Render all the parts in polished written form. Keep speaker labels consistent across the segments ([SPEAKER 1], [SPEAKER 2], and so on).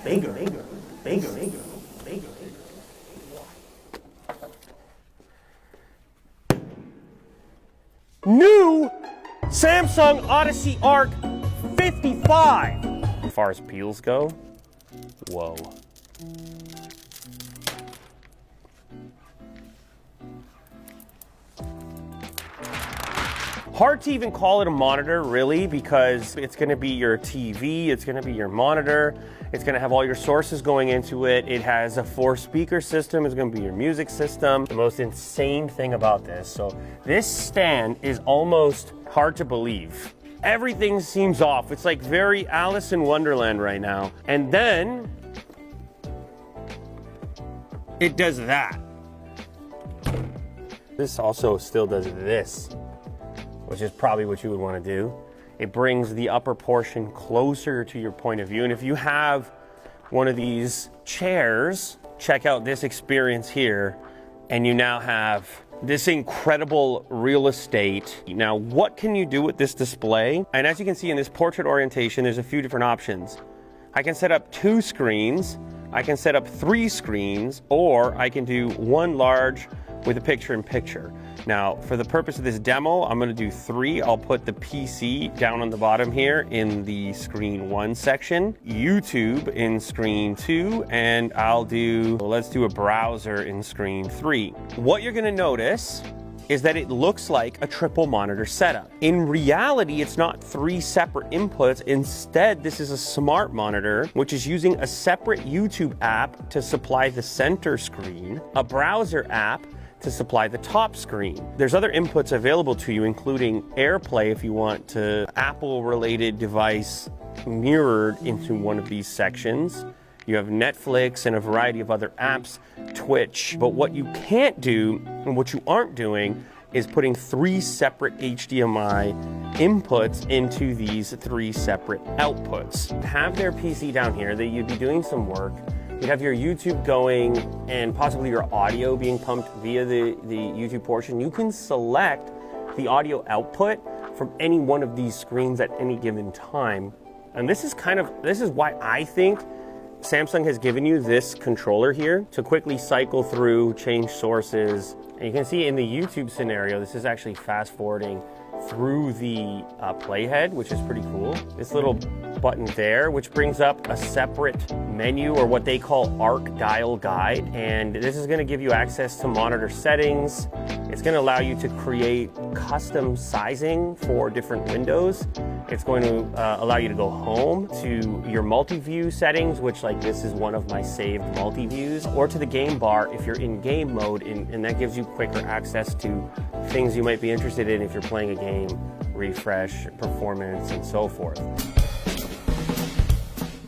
[SPEAKER 1] bigger, bigger, bigger, bigger, bigger. New Samsung Odyssey Arc 55. As far as peels go, whoa. Hard to even call it a monitor, really, because it's going to be your TV, it's going to be your monitor, it's going to have all your sources going into it. It has a 4-speaker system, it's going to be your music system. The most insane thing about this, so this stand is almost hard to believe. Everything seems off. It's like very Alice in Wonderland right now. And then it does that. This also still does this, which is probably what you would want to do. It brings the upper portion closer to your point of view. And if you have one of these chairs, check out this experience here, and you now have this incredible real estate. Now, what can you do with this display? And as you can see in this portrait orientation, there's a few different options. I can set up 2 screens, I can set up 3 screens, or I can do one large with a picture-in-picture. Now, for the purpose of this demo, I'm gonna do 3. I'll put the PC down on the bottom here in the screen 1 section, YouTube in screen 2, and let's do a browser in screen 3. What you're gonna notice is that it looks like a triple monitor setup. In reality, it's not 3 separate inputs. Instead, this is a smart monitor, which is using a separate YouTube app to supply the center screen, a browser app to supply the top screen. There's other inputs available to you, including AirPlay if you want to Apple-related device mirrored into one of these sections. You have Netflix and a variety of other apps, Twitch. But what you can't do, and what you aren't doing, is putting 3 separate HDMI inputs into these 3 separate outputs. Have their PC down here, that you'd be doing some work. You'd have your YouTube going and possibly your audio being pumped via the YouTube portion. You can select the audio output from any one of these screens at any given time. And this is why I think Samsung has given you this controller here to quickly cycle through, change sources. And you can see in the YouTube scenario, this is actually fast forwarding through the playhead, which is pretty cool. This little button there, which brings up a separate menu, or what they call ARC dial guide. And this is gonna give you access to monitor settings. It's gonna allow you to create custom sizing for different windows. It's going to allow you to go home to your multi-view settings, which, like, this is one of my saved multi-views, or to the game bar if you're in game mode, and that gives you quicker access to things you might be interested in if you're playing a game, refresh, performance, and so forth.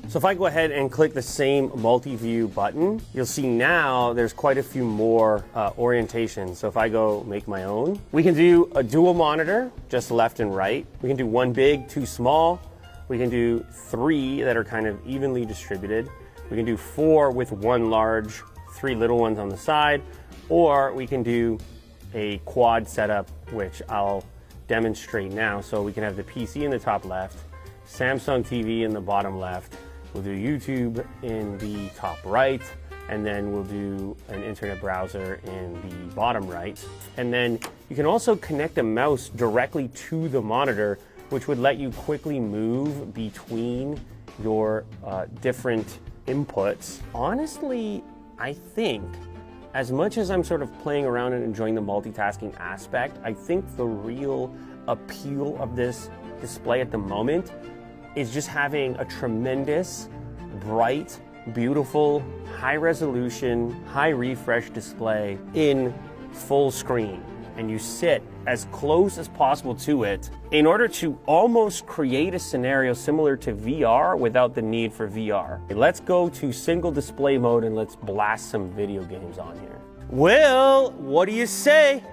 [SPEAKER 1] So if I go ahead and click the same multi-view button, you'll see now there's quite a few more orientations. So if I go make my own, we can do a dual monitor, just left and right. We can do 1 big, 2 small. We can do 3 that are kind of evenly distributed. We can do 4 with 1 large, 3 little ones on the side, or we can do a quad setup, which I'll demonstrate now. So we can have the PC in the top left, Samsung TV in the bottom left, we'll do YouTube in the top right, and then we'll do an internet browser in the bottom right. And then you can also connect a mouse directly to the monitor, which would let you quickly move between your different inputs. Honestly, I think, as much as I'm sort of playing around and enjoying the multitasking aspect, I think the real appeal of this display at the moment is just having a tremendous, bright, beautiful, high resolution, high refresh display in full screen. And you sit as close as possible to it in order to almost create a scenario similar to VR without the need for VR. Let's go to single display mode and let's blast some video games on here. Well, what do you say?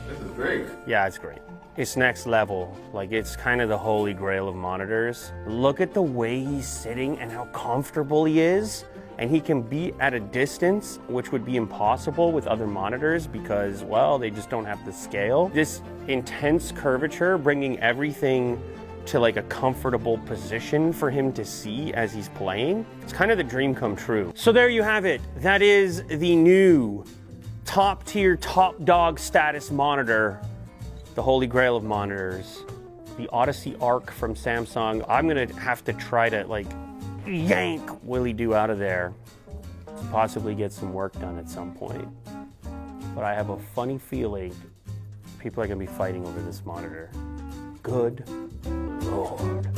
[SPEAKER 2] This is great.
[SPEAKER 1] Yeah, it's great. It's next level. Like, it's kind of the holy grail of monitors. Look at the way he's sitting and how comfortable he is. And he can be at a distance, which would be impossible with other monitors because, well, they just don't have the scale. This intense curvature, bringing everything to like a comfortable position for him to see as he's playing. It's kind of the dream come true. So there you have it. That is the new top tier, top dog status monitor, the holy grail of monitors, the Odyssey Arc from Samsung. I'm gonna have to try to like yank Willie Doo out of there to possibly get some work done at some point. But I have a funny feeling people are gonna be fighting over this monitor. Good Lord.